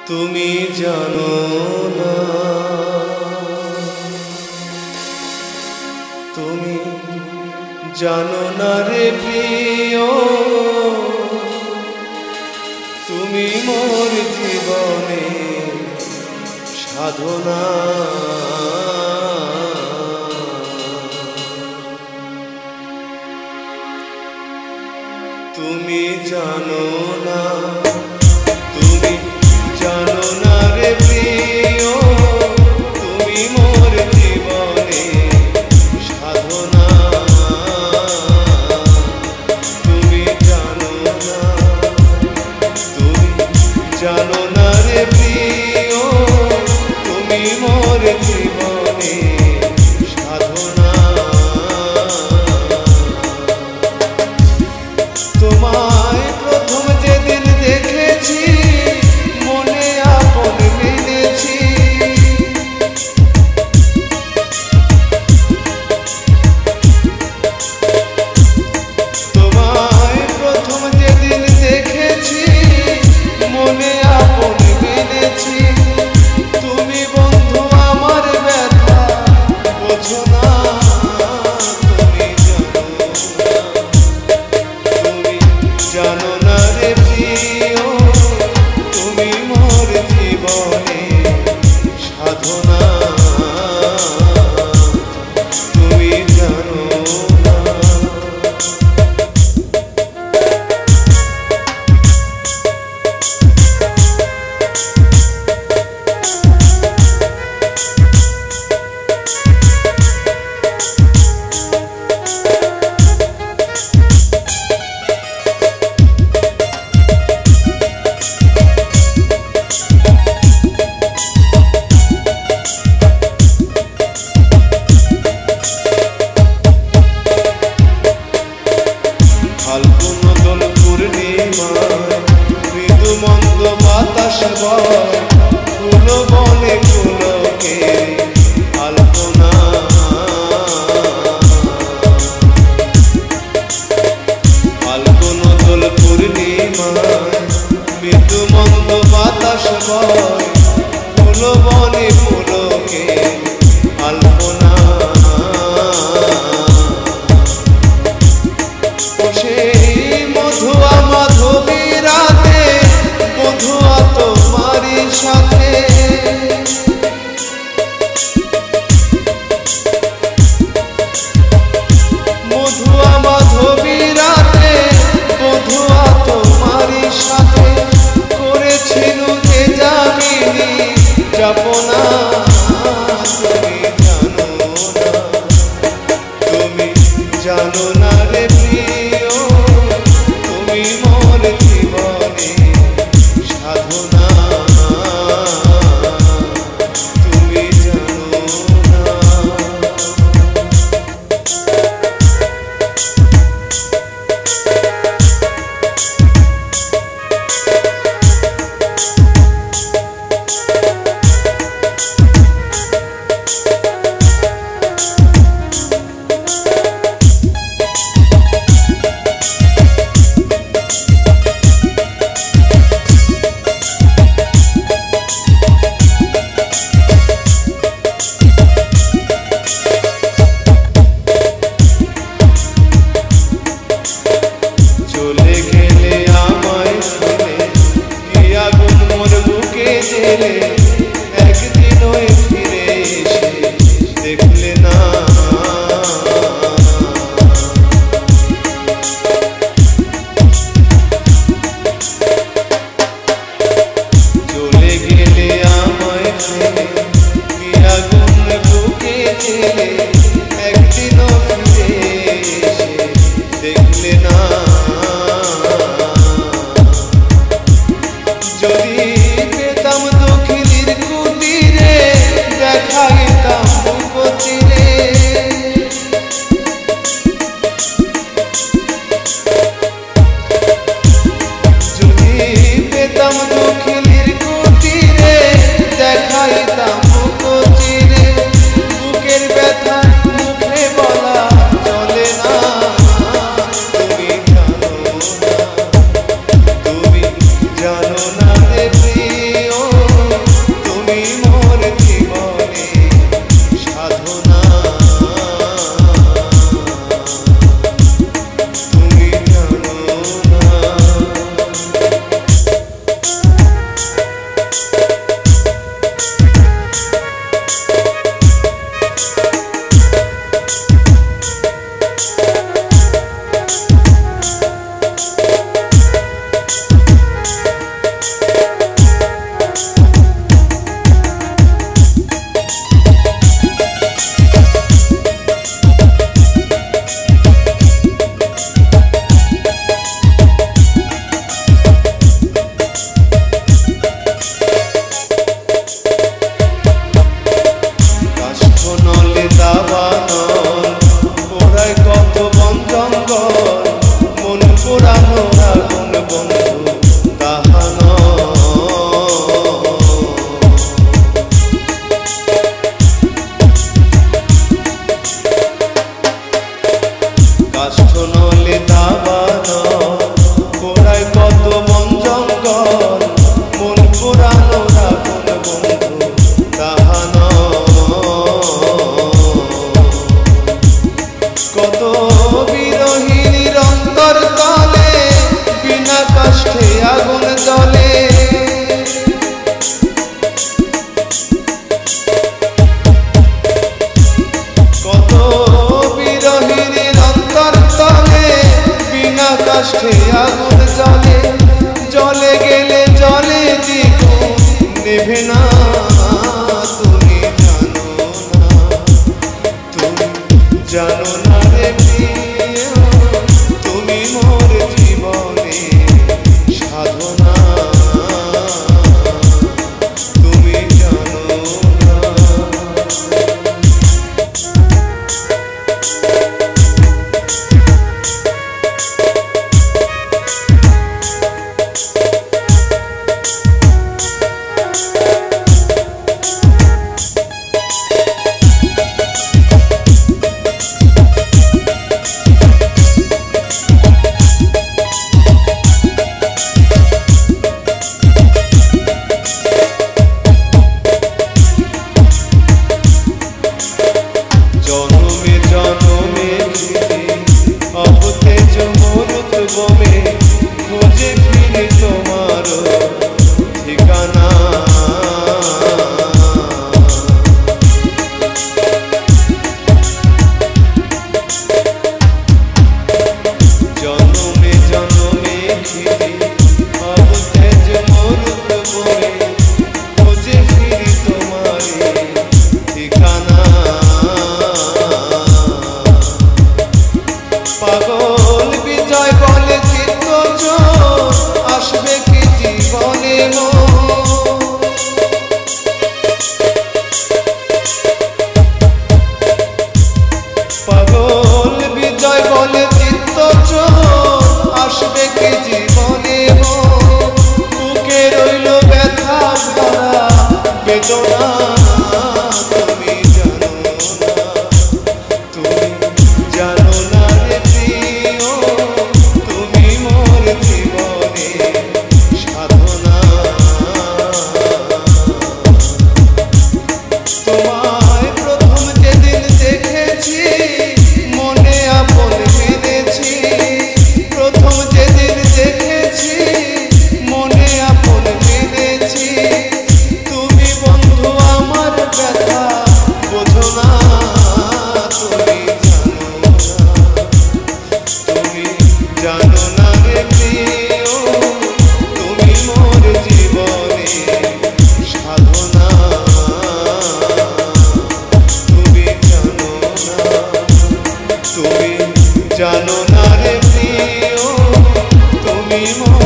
তুমি জানো না, তুমি জানো না রে প্রিয়, তুমি মোর জীবনে সাধনা। তুমি জানো না, তুমি জানো না রে প্রিয়, তুমি মোর জীবনে সাধনা। তুমি জানো না, তুমি জানো না রে প্রিয়, তুমি মোর জীবনে সাধনা। তোমায় প্রথম যেদিন দেখেছি মনে আপন মেনেছি, তোমায় প্রথম যেদিন দেখেছি মনে আপন মেনেছি। তুমি বন্ধু আমার ব্যথা বোঝো না, জানো না রে প্রিয়, তুমি মোর জীবনে সাধনা। তুমি জানো না, ফাল্গুন দোল পূর্ণিমায় মৃদু মন্দ বাতাস বয়, ফুল বনে ফুলকে আলপনা। ফাল্গুন দোল পূর্ণিমায় মৃদু মন্দ বাতাস বয়, ফুল বনে ফুলকে আলপনা। মধুয়া মাধবী রাতে মধুয়া তোমারি সাথে, মধুয়া মাধবী রাতে মধুয়া তোমারি সাথে, করেছিল যে যামিনী যাবো আগুন জলে জলে গেলে জলে দ্বিগুণ নেভে না। তুমি জানো না রে প্রিয়, তুমি মোর জীবনে সাধনা। তুমি জানো না। জনমে জনমে অবতেজ মরুত বমে খোঁজে ফিরে তোমার ঠিকানা। জনমে জনমে অবতেজ মরুত বমে খোঁজে ফিরে তোমার ঠিকানা। পাগল বিজয় বলে চিত্ত জোর আসবে কি জীবনে পাগল বিজয় বলে চিত্ত জোর আসবে কি জীবনে বুকে রইল ব্যথা ভরা বেদনা। তুমি জানো না, তুমি জানো না রে প্রিয়, তুমি মোর জীবনে সাধনা। তোমায় প্রথম যেদিন দেখেছি মনে আপন মেনেছি। প্রথম যেদিন দেখেছি মনে আপন মেনেছি। তুমি বন্ধু আমার ব্যথা বোঝো না। তুমি জানো না রে প্রিয়, তুমি মোর জীবনে সাধনা। তুমি জানো না, তুমি জানো না রে প্রিয়, তুমি মোর